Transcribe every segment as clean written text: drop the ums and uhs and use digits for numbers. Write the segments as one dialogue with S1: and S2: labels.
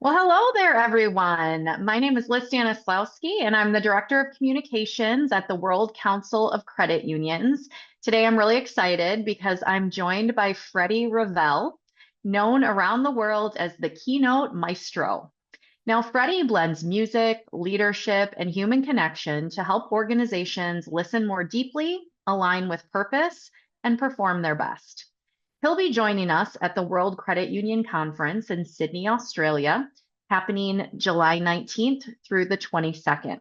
S1: Well, hello there, everyone. My name is Liz Stanislawski, and I'm the Director of Communications at the World Council of Credit Unions. Today, I'm really excited because I'm joined by Freddie Ravel, known around the world as the Keynote Maestro. Now, Freddie blends music, leadership, and human connection to help organizations listen more deeply, align with purpose, and perform their best. He'll be joining us at the World Credit Union Conference in Sydney, Australia, happening July 19th through the 22nd,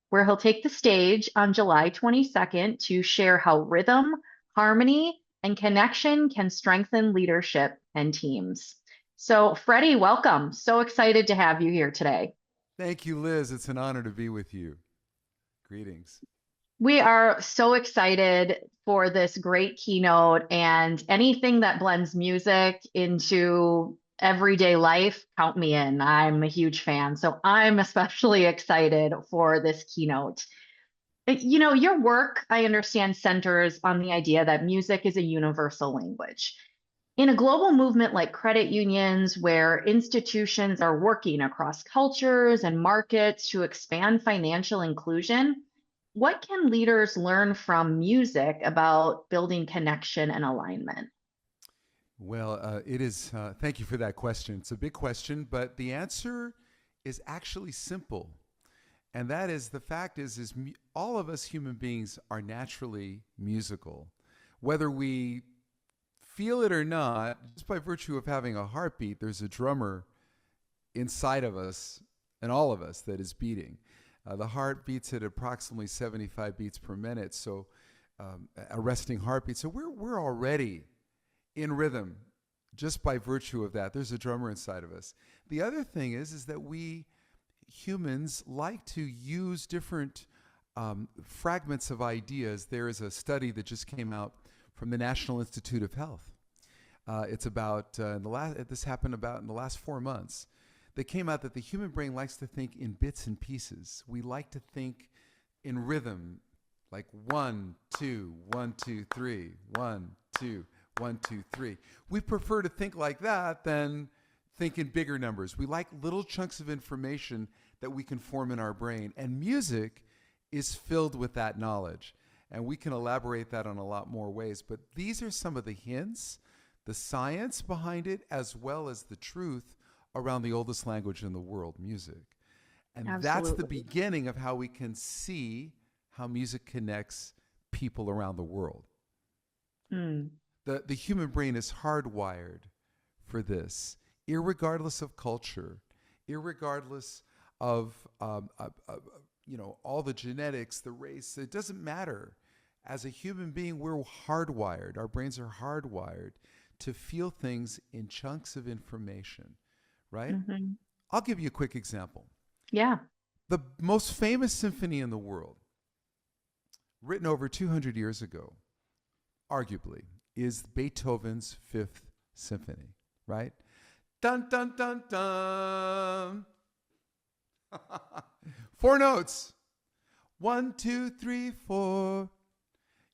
S1: where he'll take the stage on July 22nd to share how rhythm, harmony, and connection can strengthen leadership and teams. So, Freddie, welcome. So excited to have you here today.
S2: Thank you, Liz. It's an honor to be with you. Greetings.
S1: We are so excited for this great keynote and anything that blends music into everyday life, count me in. I'm a huge fan. So I'm especially excited for this keynote. Your work, I understand, centers on the idea that music is a universal language. In a global movement like credit unions, where institutions are working across cultures and markets to expand financial inclusion, what can leaders learn from music about building connection and alignment?
S2: It is, thank you for that question. It's a big question, but the answer is actually simple. And that is the fact is all of us human beings are naturally musical. Whether we feel it or not, just by virtue of having a heartbeat, there's a drummer inside of us and all of us that is beating. The heart beats at approximately 75 beats per minute, so a resting heartbeat. So we're already in rhythm just by virtue of that. There's a drummer inside of us. The other thing is that we humans like to use different fragments of ideas. There is a study that just came out from the National Institute of Health. It's about this happened about in the last 4 months. They came out that the human brain likes to think in bits and pieces. We like to think in rhythm, like 1, 2, 1, 2, 3, 1, 2, 1, 2, 3. We prefer to think like that than think in bigger numbers. We like little chunks of information that we can form in our brain. And music is filled with that knowledge. And we can elaborate that on a lot more ways. But these are some of the hints, the science behind it, as well as the truth around the oldest language in the world, music. And that's the
S1: Absolutely.
S2: beginning of how we can see how music connects people around the world.
S1: Mm,
S2: The human brain is hardwired for this, irregardless of culture, irregardless of all the genetics, the race. It doesn't matter. As a human being, we're hardwired. Our brains are hardwired to feel things in chunks of information, right?
S1: mhm.
S2: I'll give you a quick example.
S1: Yeah.
S2: The most famous symphony in the world, written over 200 years ago, arguably, is Beethoven's Fifth Symphony, right? Dun, dun, dun, dun. Four notes. One, two, three, four.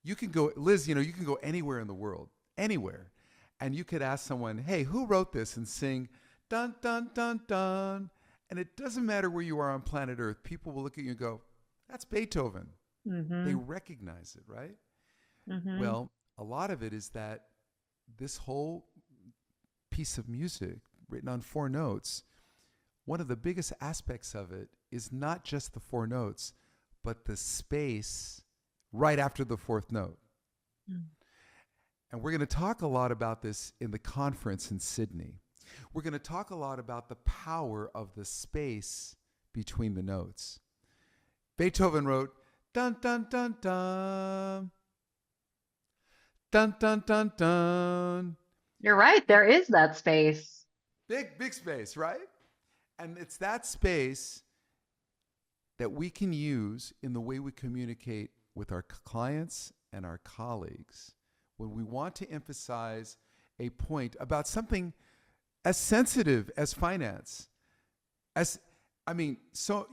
S2: You can go, Liz, you can go anywhere in the world, anywhere. And you could ask someone, hey, who wrote this? And sing, dun, dun, dun, dun. And it doesn't matter where you are on planet Earth. People will look at you and go, that's Beethoven. They
S1: Hmm.
S2: recognize it, right?
S1: Hmm.
S2: Well, a lot of it is that this whole piece of music written on four notes, one of the biggest aspects of it is not just the four notes, but the space right after the fourth note. And we're going to talk a lot about this in the conference in Sydney. We're going to talk a lot about the power of the space between the notes. Beethoven wrote, dun, dun, dun, dun, dun, dun, dun, dun.
S1: You're right. There is that space.
S2: Big, big space, right? And it's that space that we can use in the way we communicate with our clients and our colleagues when we want to emphasize a point about something as sensitive as finance. As so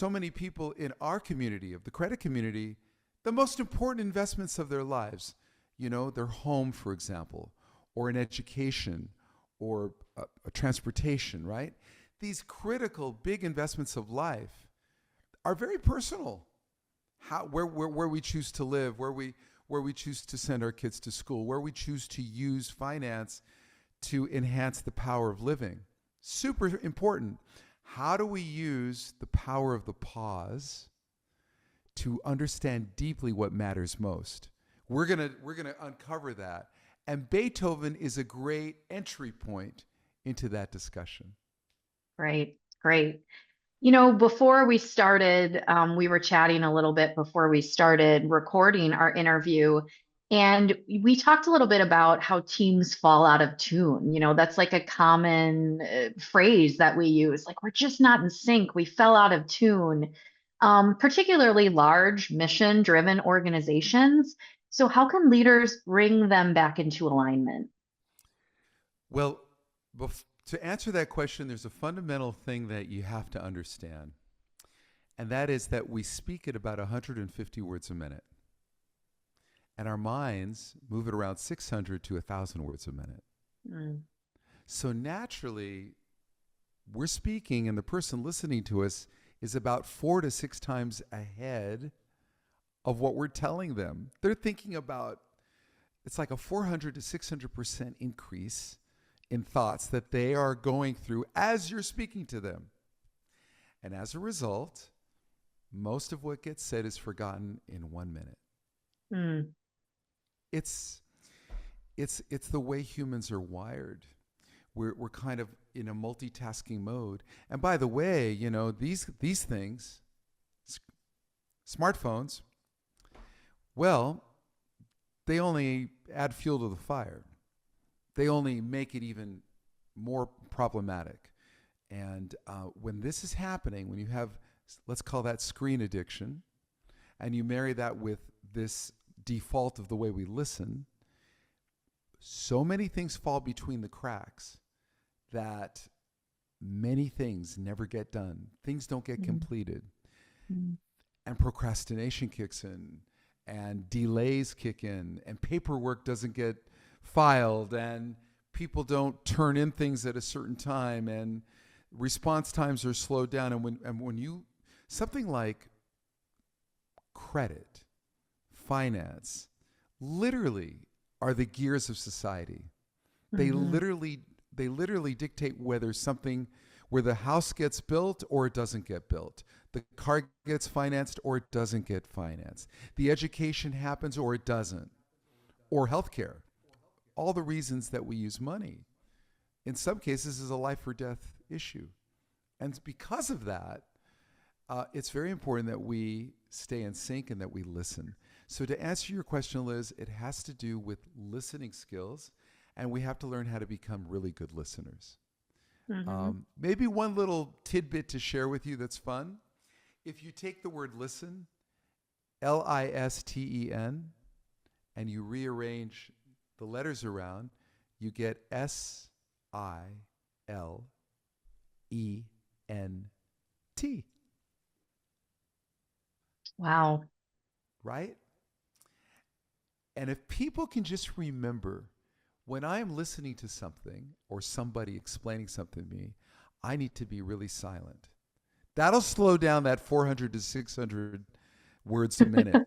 S2: many people in our community, of the credit community, the most important investments of their lives, their home, for example, or an education, or a transportation, right? these critical big investments of life are very personal. Where we choose to live, where we choose to send our kids to school, where we choose to use finance to enhance the power of living. Super important. How do we use the power of the pause to understand deeply what matters most? We're gonna uncover that. And Beethoven is a great entry point into that discussion.
S1: Great, great. You know, before we started, we were chatting a little bit before we started recording our interview, and we talked a little bit about how teams fall out of tune. You know, that's like a common phrase that we use, like, we're just not in sync. We fell out of tune, particularly large mission-driven organizations. So, how can leaders bring them back into alignment?
S2: Well, to answer that question, there's a fundamental thing that you have to understand, and that is that we speak at about 150 words a minute, and our minds move at around 600 to 1,000 words a minute.
S1: Mm,
S2: So naturally, we're speaking, and the person listening to us is about 4 to 6 times ahead of what we're telling them. They're thinking about it's like a 400 to 600% increase in thoughts that they are going through as you're speaking to them. And as a result, most of what gets said is forgotten in 1 minute.
S1: mm,
S2: It's it's the way humans are wired. We're kind of in a multitasking mode. And by the way, you know, these things, smartphones, well, they only add fuel to the fire. They only make it even more problematic. And when this is happening, when you have, let's call that screen addiction, and you marry that with this default of the way we listen, so many things fall between the cracks that many things never get done. Things don't get completed.
S1: mm,
S2: And procrastination kicks in, and delays kick in, and paperwork doesn't get filed, and people don't turn in things at a certain time, and response times are slowed down. And when you, something like credit, finance, literally are the gears of society. They
S1: mhm,
S2: literally dictate where the house gets built or it doesn't get built. The car gets financed or it doesn't get financed. The education happens or it doesn't. Or healthcare. All the reasons that we use money, in some cases, is a life or death issue. And because of that, it's very important that we stay in sync and that we listen. So to answer your question, Liz, it has to do with listening skills, and we have to learn how to become really good listeners.
S1: mhm.
S2: Maybe one little tidbit to share with you that's fun. If you take the word listen, Listen, and you rearrange the letters around, you get Silent,
S1: Wow.
S2: right? And if people can just remember, when I am listening to something or somebody explaining something to me, I need to be really silent. That'll slow down that 400 to 600 words a minute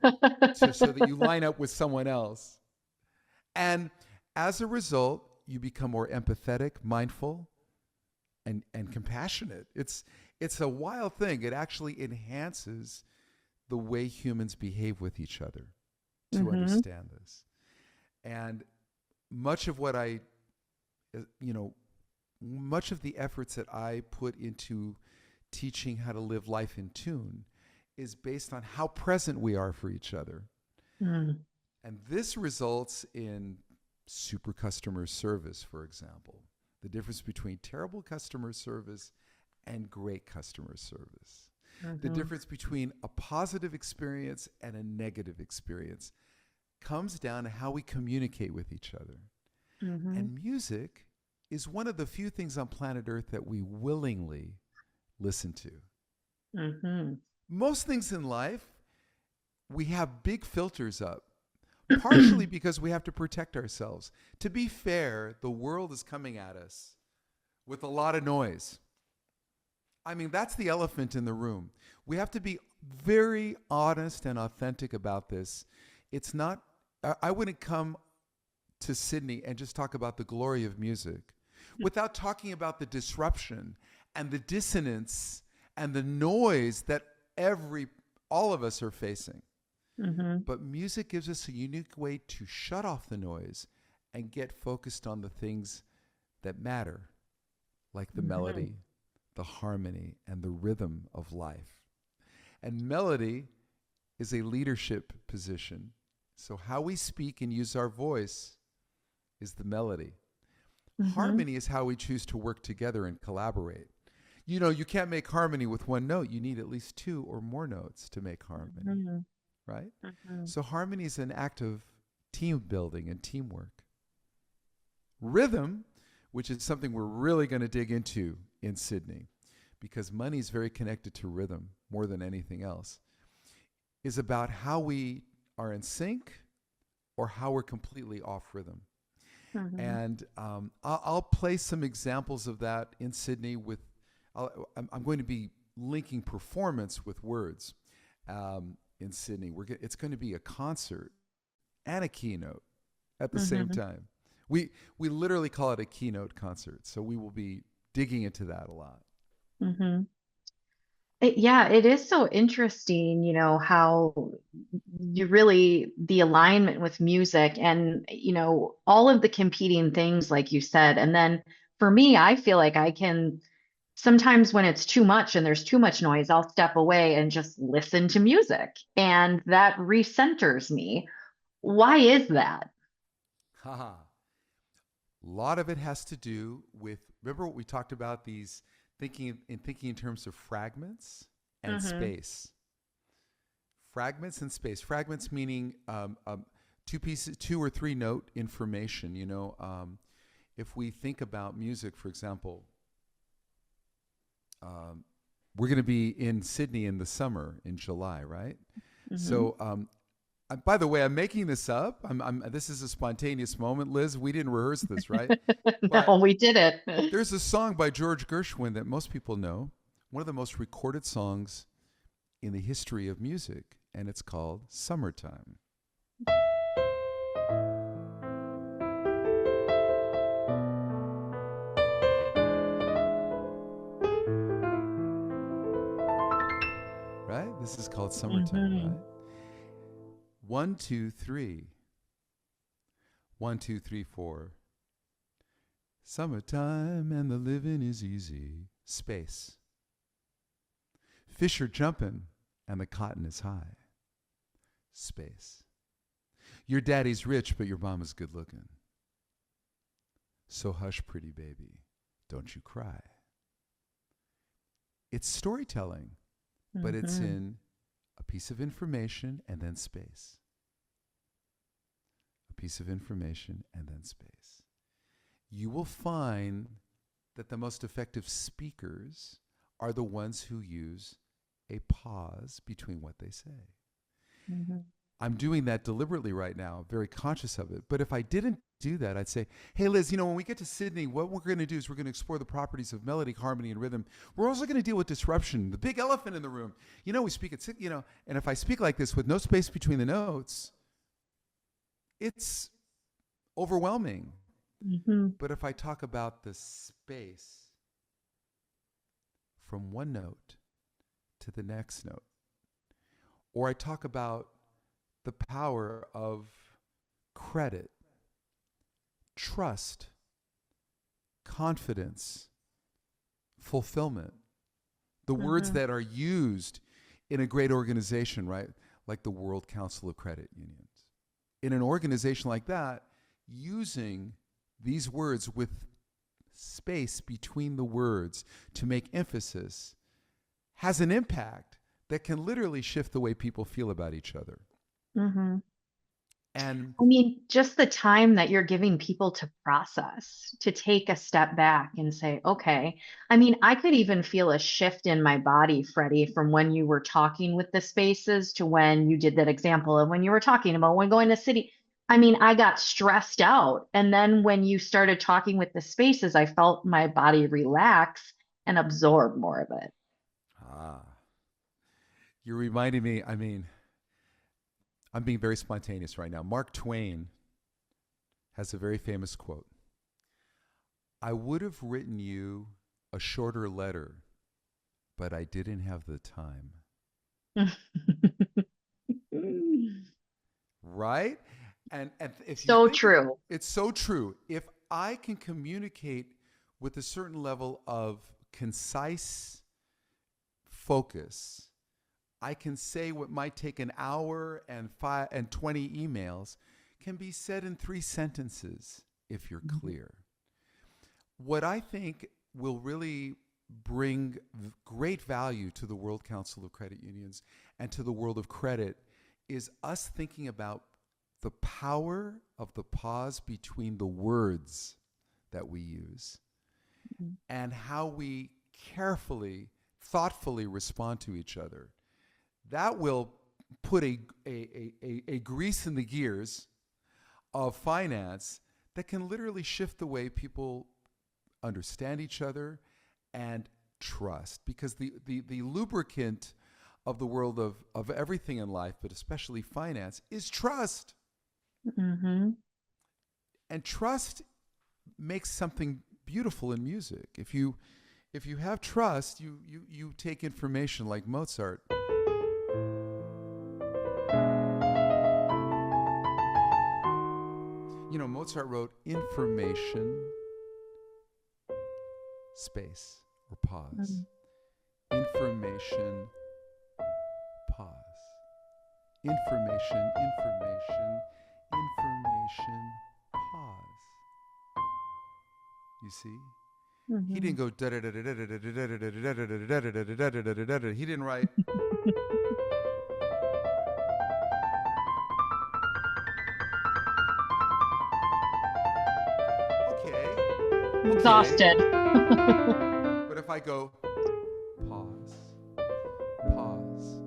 S2: so that you line up with someone else. And as a result, you become more empathetic, mindful, and compassionate. It's a wild thing. It actually enhances the way humans behave with each other to
S1: Mhm,
S2: understand this. And much of what you know, much of the efforts that I put into teaching how to live life in tune is based on how present we are for each other.
S1: mm,
S2: And this results in super customer service, for example. The difference between terrible customer service and great customer service. The
S1: mhm,
S2: difference between a positive experience and a negative experience comes down to how we communicate with each other.
S1: mhm,
S2: And music is one of the few things on planet Earth that we willingly listen to.
S1: mhm.
S2: Most things in life, we have big filters up, partially because we have to protect ourselves. To be fair, the world is coming at us with a lot of noise. I mean, that's the elephant in the room. We have to be very honest and authentic about this. It's not, I wouldn't come to Sydney and just talk about the glory of music without talking about the disruption and the dissonance and the noise that all of us are facing.
S1: Mm-hmm.
S2: But music gives us a unique way to shut off the noise and get focused on the things that matter, like the
S1: Mm-hmm.
S2: melody, the harmony, and the rhythm of life. And melody is a leadership position. So, how we speak and use our voice is the melody.
S1: Mm-hmm.
S2: Harmony is how we choose to work together and collaborate. You know, you can't make harmony with one note. You need at least two or more notes to make harmony,
S1: Mm-hmm.
S2: right?
S1: Mm-hmm.
S2: So, harmony is an act of team building and teamwork. Rhythm, which is something we're really going to dig into in Sydney, because money is very connected to rhythm more than anything else, is about how we are in sync or how we're completely off rhythm.
S1: Mm-hmm.
S2: And I'll play some examples of that in Sydney with, I'm going to be linking performance with words in Sydney. It's going to be a concert and a keynote at the same
S1: Mm-hmm.
S2: time. We literally call it a keynote concert. So we will be digging into that a lot.
S1: Mm-hmm. Yeah, it is so interesting, how you really the alignment with music and, all of the competing things, like you said. And then for me, I feel like I can sometimes when it's too much and there's too much noise, I'll step away and just listen to music, and that recenters me. Why is that?
S2: Haha. A lot of it has to do with, remember what we talked about, these thinking in terms of fragments and
S1: Mm-hmm.
S2: space. Fragments and space. Fragments meaning two or three note information. If we think about music, for example, um, we're going to be in Sydney in the summer in July, right?
S1: Mm-hmm.
S2: So, by the way, I'm making this up. This is a spontaneous moment, Liz. We didn't rehearse this, right? But
S1: No, we did it.
S2: there's a song by George Gershwin that most people know, one of the most recorded songs in the history of music, and it's called Summertime. Right? This is called Summertime,
S1: Mm-hmm.
S2: right? One, two, three. One, two, three, four. Summertime and the living is easy. Space. Fish are jumping and the cotton is high. Space. Your daddy's rich, but your mama's good looking. So hush, pretty baby, don't you cry. It's storytelling, but it's
S1: Mm-hmm.
S2: in a piece of information and then space. A piece of information and then space. You will find that the most effective speakers are the ones who use a pause between what they say.
S1: Mm-hmm.
S2: I'm doing that deliberately right now, very conscious of it. But if I didn't do that, I'd say, hey, Liz, when we get to Sydney, what we're going to do is we're going to explore the properties of melody, harmony, and rhythm. We're also going to deal with disruption, the big elephant in the room. We speak at, and if I speak like this with no space between the notes, it's overwhelming.
S1: Mm-hmm.
S2: But if I talk about the space from one note to the next note, or I talk about the power of credit, trust, confidence, fulfillment, the words
S1: Mm-hmm.
S2: that are used in a great organization, right? Like the World Council of Credit Unions. In an organization like that, using these words with space between the words to make emphasis has an impact that can literally shift the way people feel about each other.
S1: Mm-hmm.
S2: And
S1: I mean, just the time that you're giving people to process, to take a step back and say, okay. I mean, I could even feel a shift in my body, Freddie, from when you were talking with the spaces to when you did that example of when you were talking about when going to city. I mean, I got stressed out. And then when you started talking with the spaces, I felt my body relax. and absorb more of it.
S2: Ah, you're reminding me. I mean, I'm being very spontaneous right now. Mark Twain has a very famous quote. I would have written you a shorter letter, but I didn't have the time. Right? And if you
S1: So
S2: think
S1: true.
S2: it's so true, if I can communicate with a certain level of concise focus, I can say what might take an hour and 20 emails can be said in 3 sentences if you're
S1: Mhm.
S2: clear. What I think will really bring great value to the World Council of Credit Unions and to the world of credit is us thinking about the power of the pause between the words that we use and how we carefully, thoughtfully respond to each other. That will put a grease in the gears of finance that can literally shift the way people understand each other and trust. Because the lubricant of the world of everything in life, but especially finance, is trust.
S1: Mm-hmm.
S2: And trust makes something beautiful in music. If you have trust, you take information like Mozart. You know, Mozart wrote information, space, or pause. Information, pause. Information, information, information, pause. You see? He
S1: Mm-hmm.
S2: didn't go da da da da da da da da da da da da da da da. He didn't write. Okay, okay.
S1: Exhausted.
S2: But if I go pause, pause,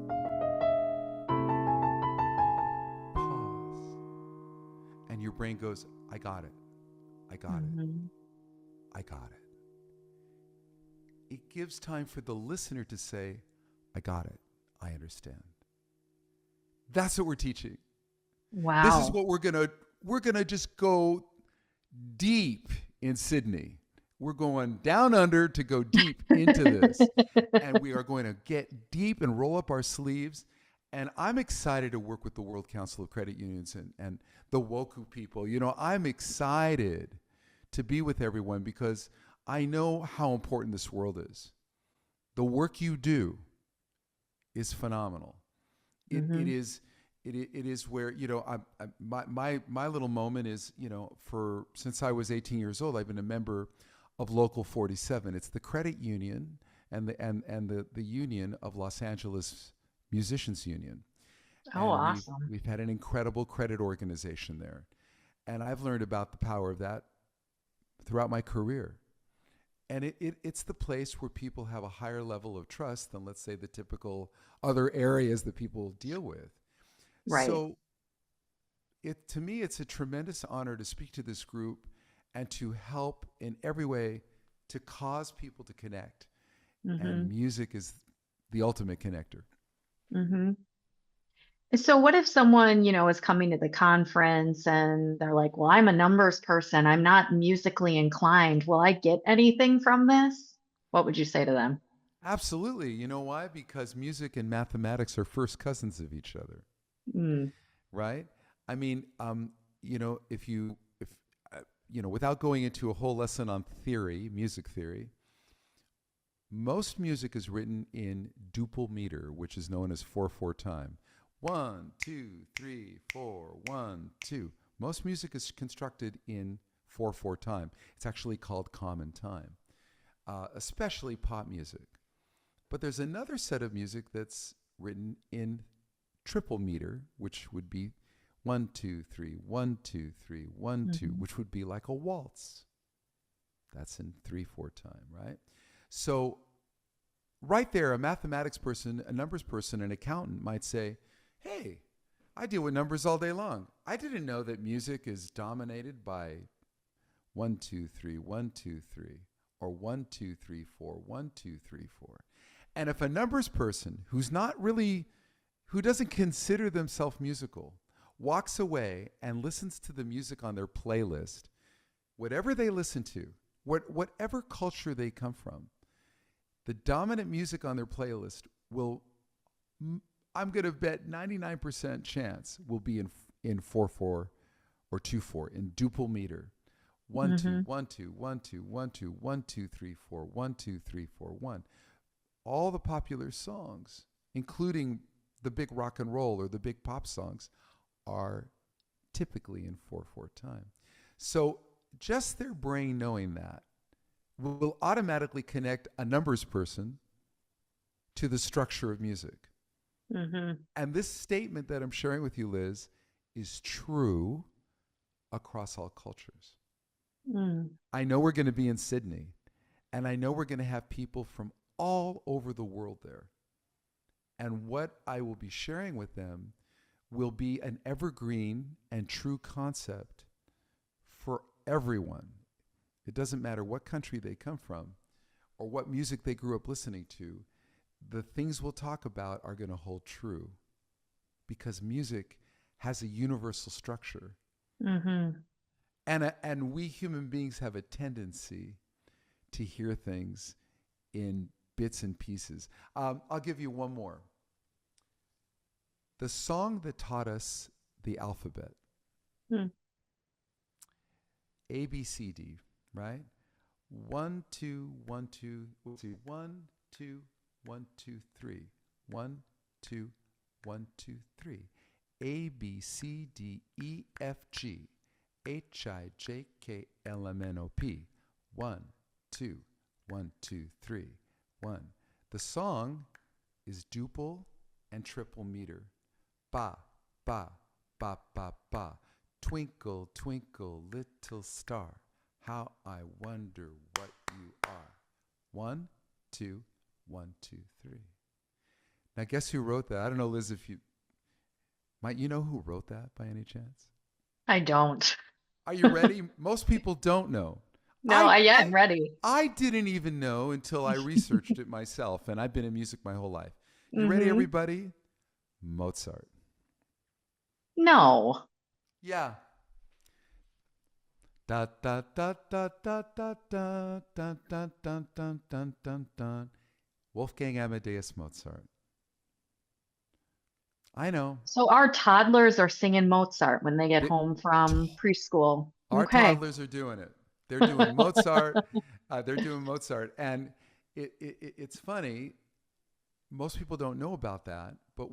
S2: pause, and your brain goes, I got it, I got it,
S1: Hmm.
S2: I got it. It gives time for the listener to say, I got it, I understand. That's what we're teaching. This is
S1: Wow.
S2: what we're gonna just go deep in Sydney. We're going down under to go deep into this. And we are going to get deep and roll up our sleeves. And I'm excited to work with the World Council of Credit Unions and the WOCCU people. You know, I'm excited to be with everyone because I know how important this world is. The work you do is phenomenal. It
S1: Hmm.
S2: is it is where my little moment is for since I was 18 years old I've been a member of Local 47. It's the credit union and the union of Los Angeles Musicians Union,
S1: Oh,
S2: and
S1: awesome.
S2: we've had an incredible credit organization there, and I've learned about the power of that throughout my career. And it's the place where people have a higher level of trust than, let's say, the typical other areas that people deal with.
S1: Right.
S2: So to me, it's a tremendous honor to speak to this group and to help in every way to cause people to connect. And
S1: Hmm.
S2: music is the ultimate connector.
S1: Hmm. So what if someone, is coming to the conference and they're like, well, I'm a numbers person. I'm not musically inclined. Will I get anything from this? What would you say to them?
S2: Absolutely. You know why? Because music and mathematics are first cousins of each other,
S1: Mm.
S2: right? I mean, if without going into a whole lesson on theory, music theory, most music is written in duple meter, which is known as 4/4 time. 1, 2, 3, 4, 1, 2. Most music is constructed in 4/4 time. It's actually called common time, especially pop music. But there's another set of music that's written in triple meter, which would be 1, 2, 3, 1, 2, 3, 1, 2,
S1: Hmm.
S2: which would be like a waltz. That's in 3/4 time, right? So right there, a mathematics person, a numbers person, an accountant might say, hey, I deal with numbers all day long. I didn't know that music is dominated by 1, 2, 3, 1, 2, 3. or 1, 2, 3, 4, 1, 2, 3, 4. And if a numbers person who doesn't consider themselves musical, walks away and listens to the music on their playlist, whatever they listen to, whatever culture they come from, the dominant music on their playlist will, I'm going to bet 99% chance, will be in 4/4 or 2/4 in duple meter. 1 2
S1: Mm-hmm.
S2: 1 2 1 2 1 2 1 2 3 4 1 2 3 4 1. All the popular songs, including the big rock and roll or the big pop songs, are typically in 4/4 time. So just their brain knowing that will automatically connect a numbers person to the structure of music.
S1: Mm-hmm.
S2: And this statement that I'm sharing with you, Liz, is true across all cultures.
S1: Mm.
S2: I know we're going to be in Sydney, and I know we're going to have people from all over the world there. And what I will be sharing with them will be an evergreen and true concept for everyone. It doesn't matter what country they come from or what music they grew up listening to. The things we'll talk about are going to hold true because music has a universal structure.
S1: Mm-hmm.
S2: And we human beings have a tendency to hear things in bits and pieces. I'll give you one more. The song that taught us the alphabet,
S1: Mm.
S2: A, B, C, D, right? 1, 2, 1, 2, 1, 2, 1, 2, 3. 1, 2, 1, 2, 3. A, B, C, D, E, F, G, H, I, J, K, L, M, N, O, P. 1, 2, 1, 2, 3. 1. The song is duple and triple meter. Ba, ba, ba, ba, ba. Twinkle, twinkle, little star, how I wonder what you are. 1, 2, 1, 2, 3. Now, guess who wrote that? I don't know, Liz, if you might you know who wrote that by any chance?
S1: I don't.
S2: Are you ready? Most people don't know.
S1: No,
S2: I,
S1: yeah, I'm
S2: I
S1: ready.
S2: I didn't even know until I researched it myself, and I've been in music my whole life. You ready,
S1: Mm-hmm.
S2: everybody? Mozart.
S1: No.
S2: Yeah. Da da da da da da da da da da da da da da. Wolfgang Amadeus Mozart. I know.
S1: So our toddlers are singing Mozart when they get
S2: Th-
S1: home from preschool.
S2: Our
S1: Okay.
S2: toddlers are doing it. They're doing Mozart. They're doing Mozart, and it's funny. Most people don't know about that, but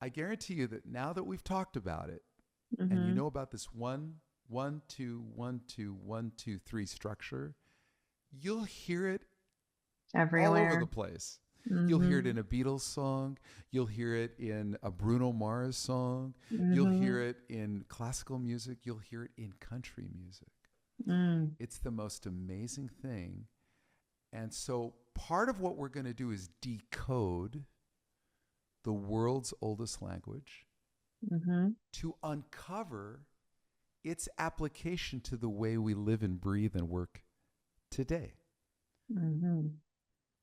S2: I guarantee you that now that we've talked about it, and you
S1: Mm-hmm.
S2: know about this 1, 1, 2, 1, 2, 1, 2, 3 structure, you'll hear it all over the
S1: Everywhere.
S2: place. You'll hear it
S1: Mm-hmm.
S2: in a Beatles song. You'll hear it in a Bruno Mars song. You'll
S1: Mm-hmm.
S2: hear it in classical music. You'll hear it in country music.
S1: Mm.
S2: It's the most amazing thing. And so part of what we're going to do is decode the world's oldest language
S1: Mm-hmm.
S2: to uncover its application to the way we live and breathe and work today.
S1: Mm-hmm.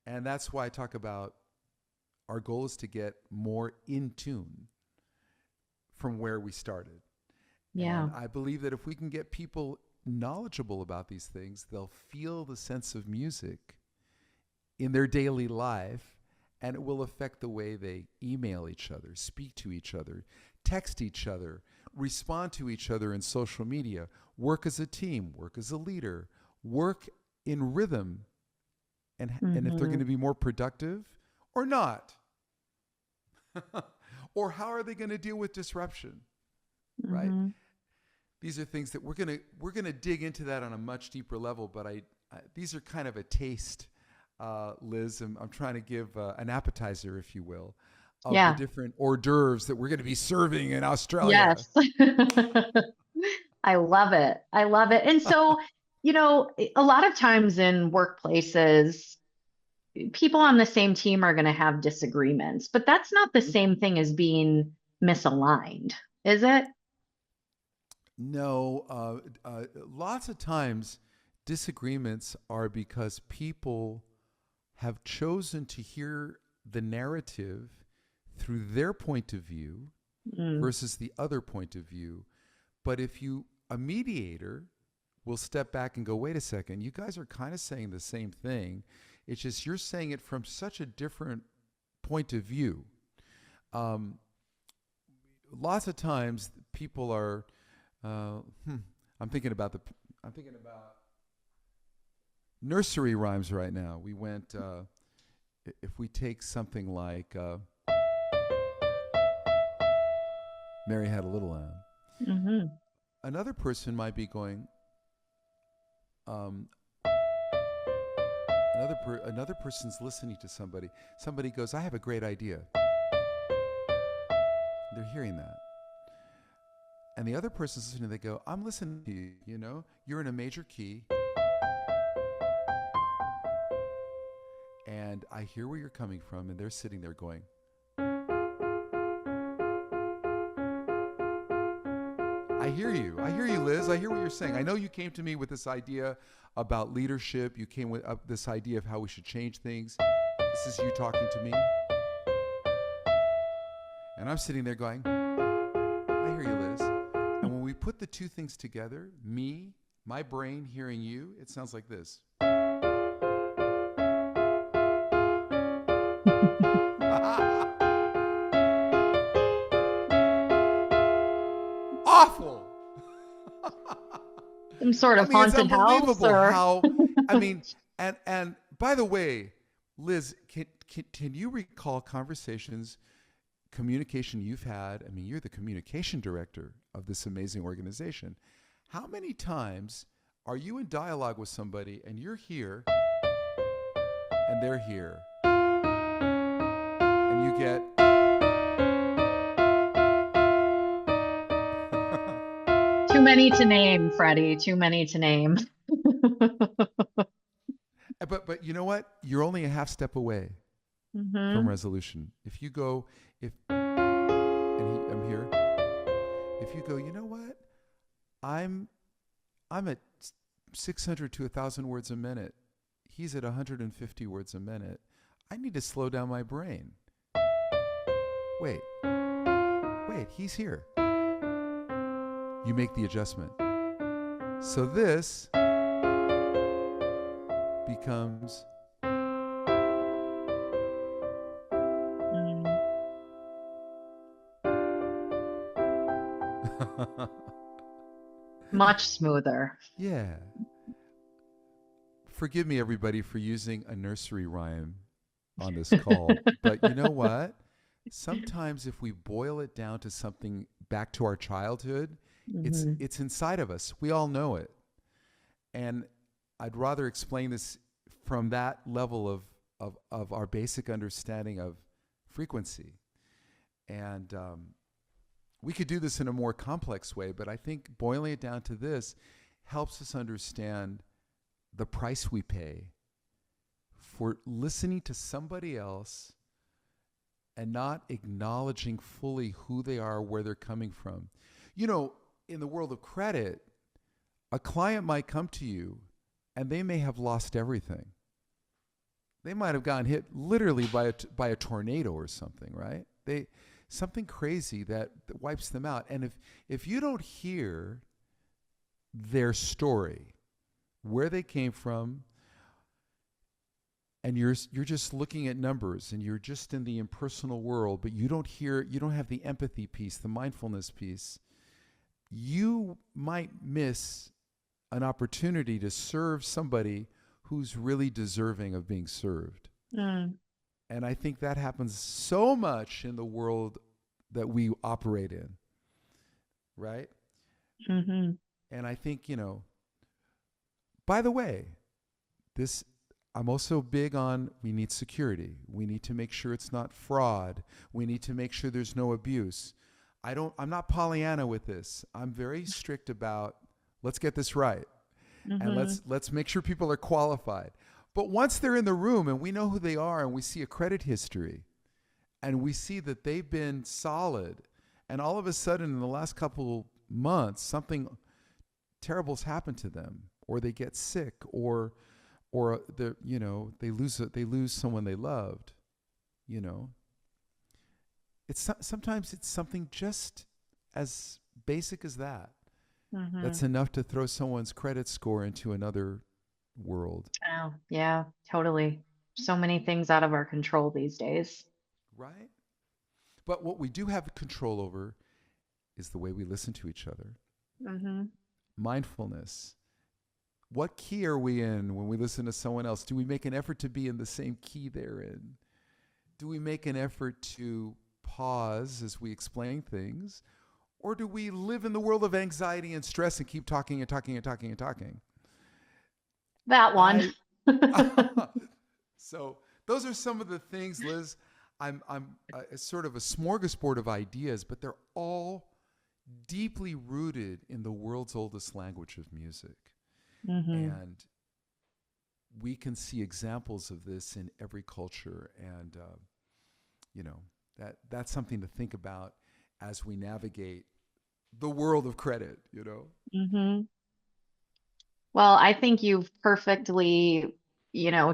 S2: And that's why I talk about our goal is to get more in tune from where we started.
S1: Yeah.
S2: And I believe that if we can get people knowledgeable about these things, they'll feel the sense of music in their daily life, and it will affect the way they email each other, speak to each other, text each other, respond to each other in social media, work as a team, work as a leader, work in rhythm, and if they're
S1: Mm-hmm.
S2: going to be more productive or not. Or how are they going to deal with disruption, right?
S1: Mm-hmm.
S2: These are things that we're gonna dig into that on a much deeper level. But these are kind of a taste, Liz. I'm trying to give an appetizer, if you will, of the
S1: Yeah.
S2: different hors d'oeuvres that we're going to be serving in Australia.
S1: Yes. I love it. I love it. And so, a lot of times in workplaces, people on the same team are going to have disagreements, but that's not the same thing as being misaligned, is it?
S2: No, lots of times disagreements are because people have chosen to hear the narrative through their point of view
S1: Mm.
S2: versus the other point of view. But if a mediator will step back and go, wait a second, you guys are kind of saying the same thing. It's just you're saying it from such a different point of view. Lots of times people are, I'm thinking about nursery rhymes right now. We went, if we take something like Mary Had a Little Lamb,
S1: Mm-hmm.
S2: another person might be going, another person's listening to somebody. Somebody goes, I have a great idea. They're hearing that. And the other person's listening, they go, I'm listening to you, you know? You're in a major key. And I hear where you're coming from, and they're sitting there going, I hear you. I hear you, Liz. I hear what you're saying. I know you came to me with this idea about leadership. You came with this idea of how we should change things. This is you talking to me. And I'm sitting there going, I hear you, Liz. And when we put the two things together, me, my brain hearing you, it sounds like this. Awful.
S1: Some sort of
S2: I mean, it's
S1: haunted house,
S2: unbelievable
S1: or
S2: how, I mean, and by the way, Liz, can you recall conversations, communication you've had? I mean, you're the communication director of this amazing organization. How many times are you in dialogue with somebody and you're here and they're here and you get
S1: too many to name, Freddie, too many to name.
S2: but you know what? You're only a half step away from
S1: Mm-hmm.
S2: resolution. If you go, I'm here. If you go, you know what? I'm at 600 to 1,000 words a minute. He's at 150 words a minute. I need to slow down my brain. Wait, he's here. You make the adjustment. So this becomes
S1: Much smoother.
S2: yeah. Forgive me, everybody, for using a nursery rhyme on this call. But you know what? Sometimes if we boil it down to something back to our childhood,
S1: Mm-hmm.
S2: it's inside of us. We all know it. And I'd rather explain this from that level of our basic understanding of frequency. And we could do this in a more complex way, but I think boiling it down to this helps us understand the price we pay for listening to somebody else and not acknowledging fully who they are, where they're coming from. You know, in the world of credit, a client might come to you and they may have lost everything. They might have gotten hit literally by a tornado or something, right? Something crazy that wipes them out. And if you don't hear their story, where they came from, and you're just looking at numbers and you're just in the impersonal world, but you don't have the empathy piece, the mindfulness piece, you might miss an opportunity to serve somebody who's really deserving of being served.
S1: Mm.
S2: And I think that happens so much in the world that we operate in, right?
S1: Mm-hmm.
S2: And I think, by the way, I'm also big on, we need security. We need to make sure it's not fraud. We need to make sure there's no abuse. I'm not Pollyanna with this. I'm very strict about, let's get this right.
S1: Mm-hmm.
S2: And let's make sure people are qualified. But once they're in the room and we know who they are and we see a credit history and we see that they've been solid, and all of a sudden in the last couple months, something terrible's happened to them, or they get sick, or they lose someone they loved. You know, sometimes it's something just as basic as that.
S1: Mm-hmm.
S2: That's enough to throw someone's credit score into another world,
S1: Oh, yeah, totally. So many things out of our control these days.
S2: right? But what we do have control over is the way we listen to each other.
S1: Mm-hmm.
S2: Mindfulness. What key are we in when we listen to someone else? Do we make an effort to be in the same key they're in? Do we make an effort to pause as we explain things? Or do we live in the world of anxiety and stress and keep talking and talking and talking and talking?
S1: That one.
S2: I So those are some of the things, Liz. I'm sort of a smorgasbord of ideas, but they're all deeply rooted in the world's oldest language of music.
S1: Mm-hmm.
S2: And we can see examples of this in every culture. And, you know, that's something to think about as we navigate the world of credit, you know?
S1: Mm-hmm. Well, I think you've perfectly,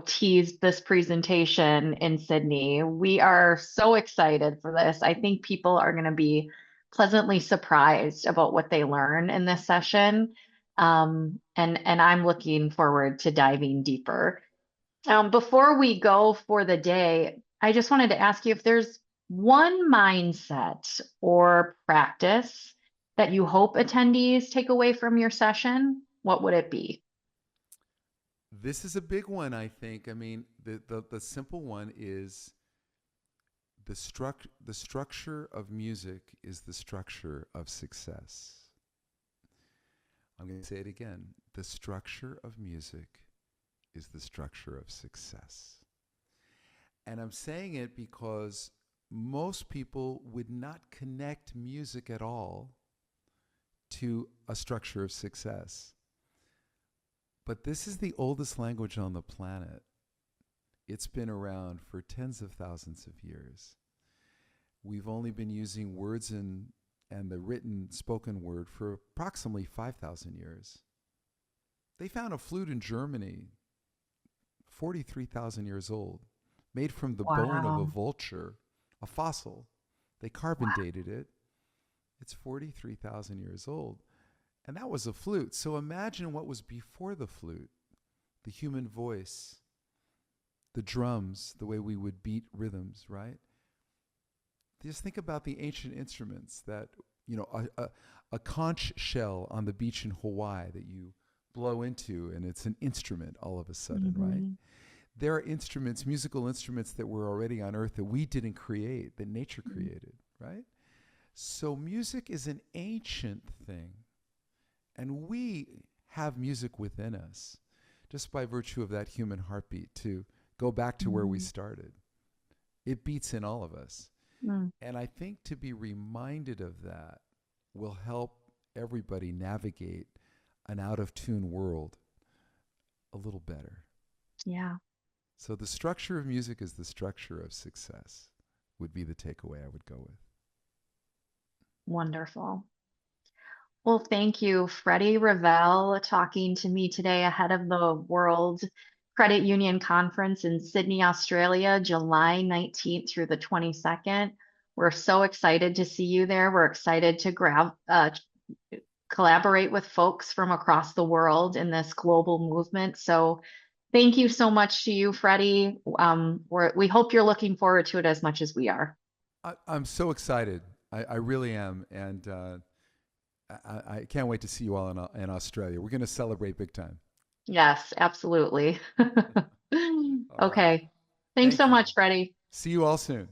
S1: teased this presentation in Sydney. We are so excited for this. I think people are going to be pleasantly surprised about what they learn in this session. And I'm looking forward to diving deeper. Before we go for the day, I just wanted to ask you if there's one mindset or practice that you hope attendees take away from your session, what would it be?
S2: This is a big one, I think. I mean, the simple one is the structure of music is the structure of success. I'm going to say it again. The structure of music is the structure of success. And I'm saying it because most people would not connect music at all to a structure of success. But this is the oldest language on the planet. It's been around for tens of thousands of years. We've only been using words and the written spoken word for approximately 5,000 years. They found a flute in Germany, 43,000 years old, made from the bone of a
S1: Wow.
S2: vulture, a fossil. They carbon dated it. It's 43,000 years old. And that was a flute. So imagine what was before the flute: the human voice, the drums, the way we would beat rhythms, right? Just think about the ancient instruments that, a conch shell on the beach in Hawaii that you blow into, and it's an instrument all of a sudden, right?
S1: Hmm.
S2: There are instruments, musical instruments that were already on earth that we didn't create, that nature created, right? So music is an ancient thing. And we have music within us just by virtue of that human heartbeat, to go back to where we
S1: Hmm.
S2: started. It beats in all of us.
S1: Mm.
S2: And I think to be reminded of that will help everybody navigate an out of tune world a little better.
S1: Yeah,
S2: So the structure of music is the structure of success, would be the takeaway I would go with.
S1: wonderful. Well, thank you, Freddie Ravel, talking to me today ahead of the World Credit Union Conference in Sydney, Australia, July 19th through the 22nd. We're so excited to see you there. We're excited to collaborate with folks from across the world in this global movement. So thank you so much to you, Freddie. We hope you're looking forward to it as much as we are.
S2: I'm so excited. I really am. And I can't wait to see you all in Australia. We're going to celebrate big time.
S1: Yes, absolutely.
S2: All right.
S1: Okay. Thanks
S2: Thank
S1: so
S2: you.
S1: much, Freddie.
S2: See you all soon.